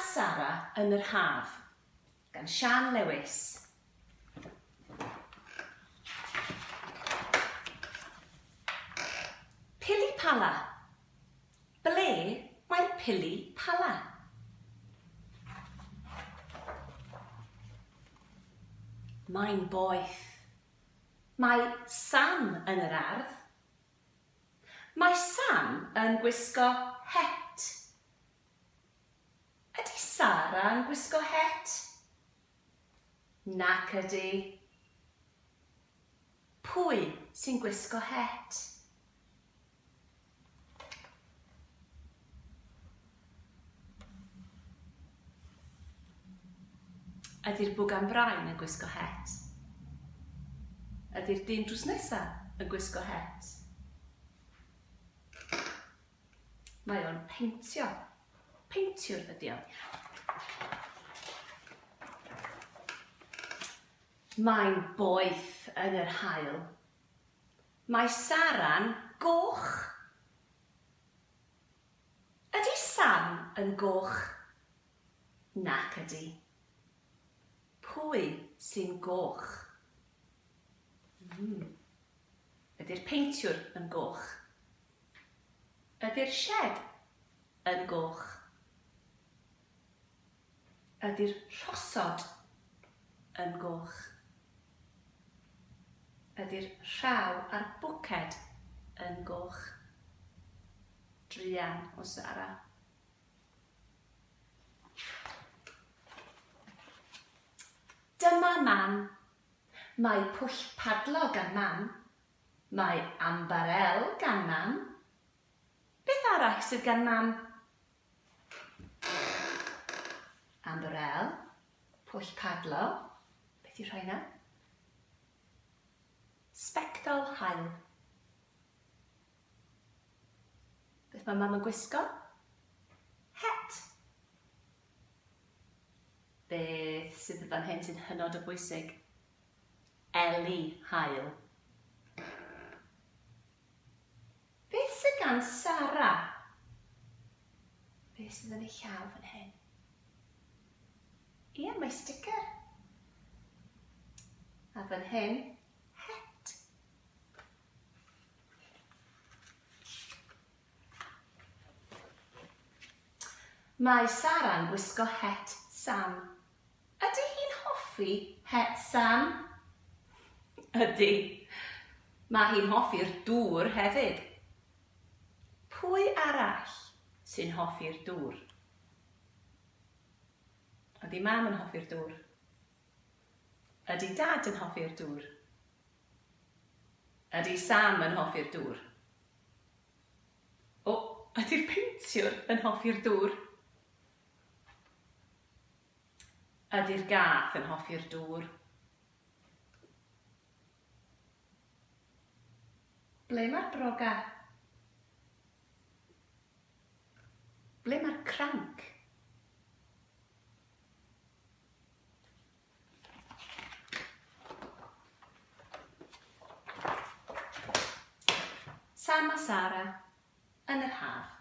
Sara yn yr haf, gan Sian Lewis. Pili pala. Ble mae'r pili pala? Mae'n boeth. Mae Sam yn yr ardd. Mae Sam yn gwisgo het. Ydy Sara yn gwisgo het? Nac ydy. Pwy sy'n gwisgo het? Ydy'r bwgan brain yn gwisgo het? Ydy'r dyn drws nesaf yn gwisgo het? Mae o'n peintio. Peintiwr ydi o. Mae'n boeth yn yr haul. Mae Sara'n goch. Ydy Sam yn goch? Nac ydy. Pwy sy'n goch? Ydy'r peintiwr yn goch? Ydy'r shed yn goch? Ydy'r rhosod yn goch? Ydy'r rhaw a'r bwced yn goch? Druan o Sara. Dyma mam. Mae pwll padlo gan mam. Mae ambarel gan mam. Beth arall sydd gan mam? Ambarel, pwll padlo. Beth yw rhaina? Sbectol haul. Beth mae mam yn gwisgo? Het. Beth sydd fan hyn sy'n hynod o bwysig? Eli haul. Beth sydd gan Sara? Beth sydd yn ei llaw fan hyn? Ie, mae sticker. A fan hyn, het. Mae Sara'n gwisgo het Sam. Ydy hi'n hoffi het Sam? Ydy. Mae hi'n hoffi'r dŵr hefyd. Pwy arall sy'n hoffi'r dŵr? Ydy mam yn hoffi'r dŵr? Ydy dad yn hoffi'r dŵr? Ydy Sam yn hoffi'r dŵr? O, ydy'r peintiwr yn hoffi'r dŵr? Ydy'r gath yn hoffi'r dŵr? Ble mae'r broga? Ble mae'r cranc? Sam a Sara yn yr haf.